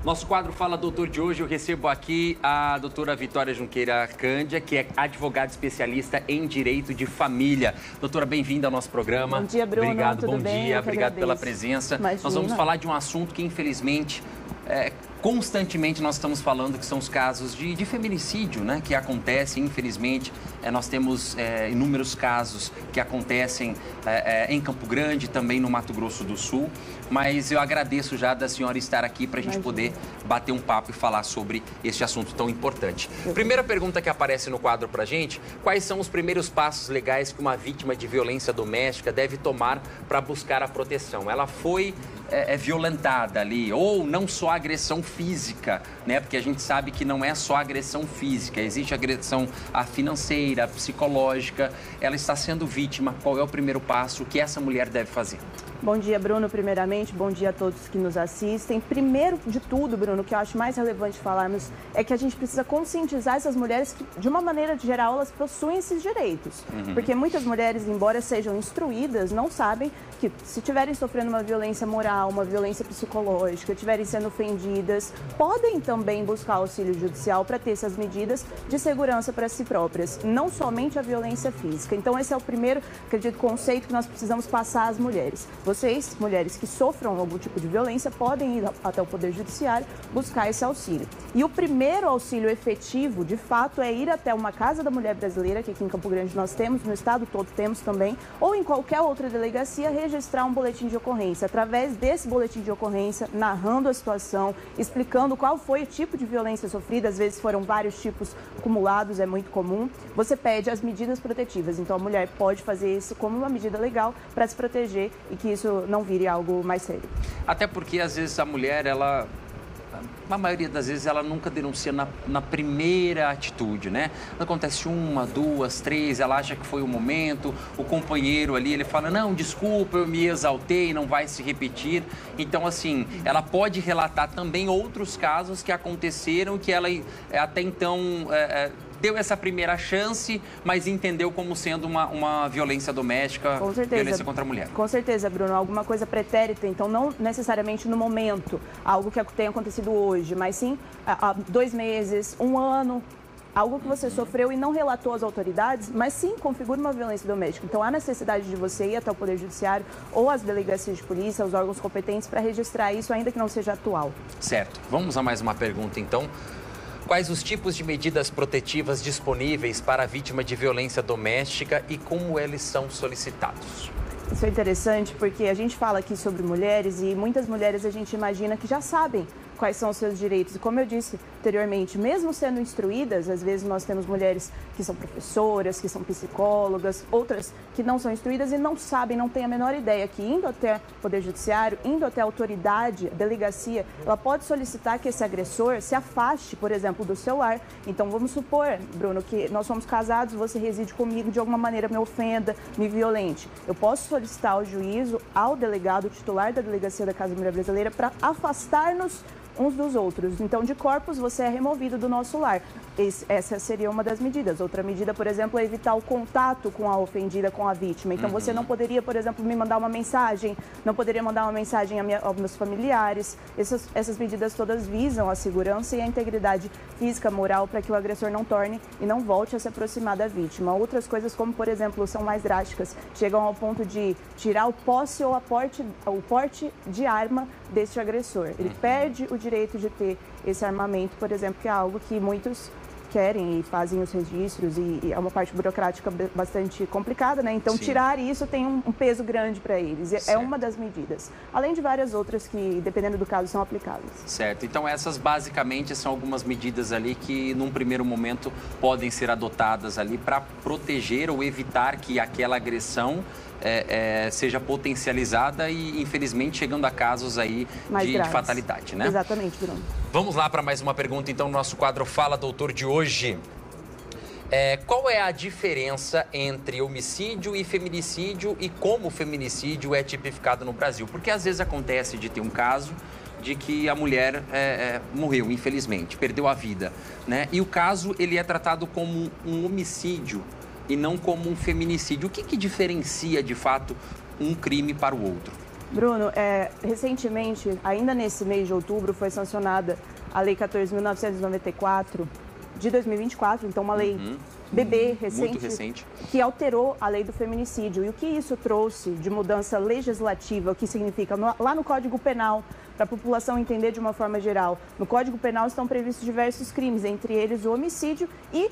Nosso quadro Fala Doutor de hoje, eu recebo aqui a doutora Vitória Junqueira Cândia, que é advogada especialista em direito de família. Doutora, bem-vinda ao nosso programa. Bom dia, Bruno. Obrigado, Tudo bom bem? dia, obrigado pela presença. Imagina. Nós vamos falar de um assunto que, infelizmente, constantemente nós estamos falando, que são os casos de feminicídio, né, que acontecem, infelizmente. Nós temos inúmeros casos que acontecem em Campo Grande, também no Mato Grosso do Sul. Mas eu agradeço já da senhora estar aqui para a gente poder bater um papo e falar sobre este assunto tão importante. Primeira pergunta que aparece no quadro para a gente: quais são os primeiros passos legais que uma vítima de violência doméstica deve tomar para buscar a proteção? Ela foi violentada ali, ou não só agressão física, né? Porque a gente sabe que não é só agressão física, existe agressão financeira, psicológica. Ela está sendo vítima. Qual é o primeiro passo? O que essa mulher deve fazer? Bom dia, Bruno, primeiramente. Bom dia a todos que nos assistem. Primeiro de tudo, Bruno, o que eu acho mais relevante falarmos é que a gente precisa conscientizar essas mulheres que, de uma maneira geral, elas possuem esses direitos. Porque muitas mulheres, embora sejam instruídas, não sabem que, se estiverem sofrendo uma violência moral, uma violência psicológica, estiverem sendo ofendidas, podem também buscar auxílio judicial para ter essas medidas de segurança para si próprias, não somente a violência física. Então, esse é o primeiro, acredito, conceito que nós precisamos passar às mulheres. Vocês, mulheres que sofram algum tipo de violência, podem ir até o Poder Judiciário buscar esse auxílio. E o primeiro auxílio efetivo, de fato, é ir até uma Casa da Mulher Brasileira, que aqui em Campo Grande nós temos, no estado todo temos também, ou em qualquer outra delegacia, registrar um boletim de ocorrência. Através desse boletim de ocorrência, narrando a situação, explicando qual foi o tipo de violência sofrida, às vezes foram vários tipos acumulados, é muito comum. Você pede as medidas protetivas, então a mulher pode fazer isso como uma medida legal para se proteger e que isso não vire algo mais sério. Até porque, às vezes, a mulher, na maioria das vezes, ela nunca denuncia na primeira atitude, né? Acontece uma, duas, três, ela acha que foi o momento, o companheiro ali, ele fala, não, desculpa, eu me exaltei, não vai se repetir. Então, assim, ela pode relatar também outros casos que aconteceram, que ela até então deu essa primeira chance, mas entendeu como sendo uma violência doméstica, com certeza, violência contra a mulher. Com certeza, Bruno. Alguma coisa pretérita, então não necessariamente no momento, algo que tenha acontecido hoje, mas sim há 2 meses, 1 ano, algo que você sofreu e não relatou às autoridades, mas sim configura uma violência doméstica. Então há necessidade de você ir até o Poder Judiciário ou às delegacias de polícia, os órgãos competentes para registrar isso, ainda que não seja atual. Certo. Vamos a mais uma pergunta, então. Quais os tipos de medidas protetivas disponíveis para a vítima de violência doméstica e como eles são solicitados? Isso é interessante porque a gente fala aqui sobre mulheres e muitas mulheres a gente imagina que já sabem quais são os seus direitos. E como eu disse anteriormente, mesmo sendo instruídas, às vezes nós temos mulheres que são professoras, que são psicólogas, outras que não são instruídas e não sabem, não têm a menor ideia que indo até o Poder Judiciário, indo até a autoridade, a delegacia, ela pode solicitar que esse agressor se afaste, por exemplo, do seu lar. Então vamos supor, Bruno, que nós somos casados, você reside comigo, de alguma maneira me ofenda, me violente. Eu posso solicitar ao juízo, ao delegado, titular da delegacia da Casa da Mulher Brasileira, para afastar-nos uns dos outros. Então, de corpos, você é removido do nosso lar. Essa seria uma das medidas. Outra medida, por exemplo, é evitar o contato com a ofendida, com a vítima. Então, você não poderia, por exemplo, me mandar uma mensagem, não poderia mandar uma mensagem aos meus familiares. Essas medidas todas visam a segurança e a integridade física, moral, para que o agressor não torne e não volte a se aproximar da vítima. Outras coisas, como, por exemplo, são mais drásticas, chegam ao ponto de tirar o posse ou o porte de arma deste agressor. Ele perde o direito de ter esse armamento, por exemplo, que é algo que muitos querem e fazem os registros e é uma parte burocrática bastante complicada, né? Então, tirar isso tem um peso grande para eles. É uma das medidas. Além de várias outras que, dependendo do caso, são aplicáveis. Certo. Então, essas basicamente são algumas medidas ali que, num primeiro momento, podem ser adotadas ali para proteger ou evitar que aquela agressão seja potencializada e, infelizmente, chegando a casos aí de fatalidade, né? Exatamente, Bruno. Vamos lá para mais uma pergunta, então, no nosso quadro Fala Doutor de hoje. Qual é a diferença entre homicídio e feminicídio e como o feminicídio é tipificado no Brasil? Porque às vezes acontece de ter um caso de que a mulher morreu, infelizmente, perdeu a vida, né? E o caso, ele é tratado como um homicídio e não como um feminicídio. O que diferencia, de fato, um crime para o outro? Bruno, recentemente, ainda nesse mês de outubro, foi sancionada a Lei 14.994 de 2024, então uma lei bebê, muito recente, que alterou a lei do feminicídio. E o que isso trouxe de mudança legislativa, o que significa lá no Código Penal, para a população entender de uma forma geral, no Código Penal estão previstos diversos crimes, entre eles o homicídio e,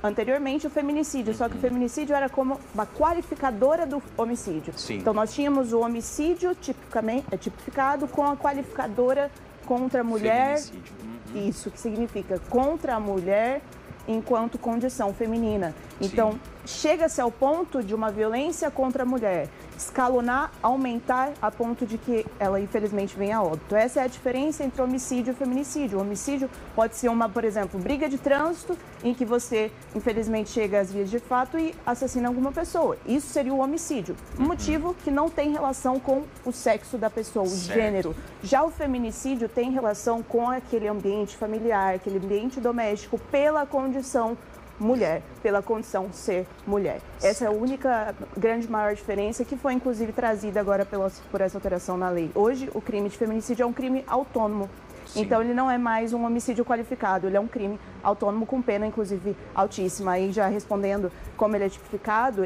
anteriormente, o feminicídio. Só que o feminicídio era como uma qualificadora do homicídio. Sim. Então, nós tínhamos o homicídio tipificado com a qualificadora contra a mulher. Feminicídio. Isso, que significa contra a mulher enquanto condição feminina. Então, chega-se ao ponto de uma violência contra a mulher escalonar, aumentar a ponto de que ela, infelizmente, venha a óbito. Essa é a diferença entre homicídio e feminicídio. O homicídio pode ser por exemplo, briga de trânsito em que você, infelizmente, chega às vias de fato e assassina alguma pessoa. Isso seria o homicídio. Um motivo que não tem relação com o sexo da pessoa, o gênero. Já o feminicídio tem relação com aquele ambiente familiar, aquele ambiente doméstico, pela condição mulher, pela condição ser mulher. Essa é a única grande maior diferença que foi, inclusive, trazida agora por essa alteração na lei. Hoje, o crime de feminicídio é um crime autônomo. Sim. Então, ele não é mais um homicídio qualificado, ele é um crime autônomo com pena, inclusive, altíssima. Aí, já respondendo como ele é tipificado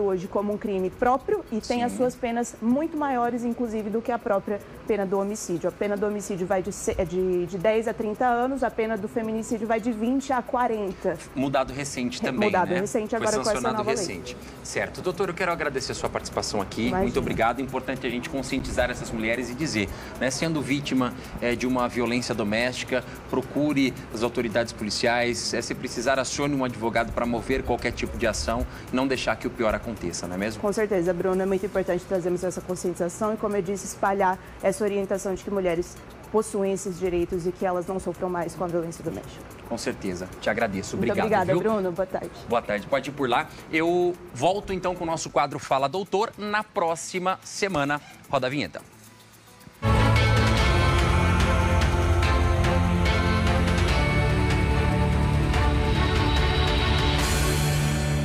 hoje como um crime próprio e tem as suas penas muito maiores, inclusive, do que a própria pena do homicídio. A pena do homicídio vai de 10 a 30 anos, a pena do feminicídio vai de 20 a 40. Mudado recente também, Mudado recente, agora foi sancionado com essa nova recente. Lei. Certo. Doutor, eu quero agradecer a sua participação aqui. Imagina. Muito obrigado. É importante a gente conscientizar essas mulheres e dizer, né, sendo vítima de uma violência doméstica, procure as autoridades policiais, se precisar, acione um advogado para mover qualquer tipo de ação e não deixar que o pior aconteça, não é mesmo? Com certeza, Bruno, é muito importante trazermos essa conscientização e, como eu disse, espalhar essa orientação de que mulheres possuem esses direitos e que elas não sofram mais com a violência doméstica. Com certeza. Te agradeço. Muito Obrigado. obrigada, viu? Bruno. Boa tarde. Boa tarde. Pode ir por lá. Eu volto então com o nosso quadro Fala Doutor na próxima semana. Roda a vinheta.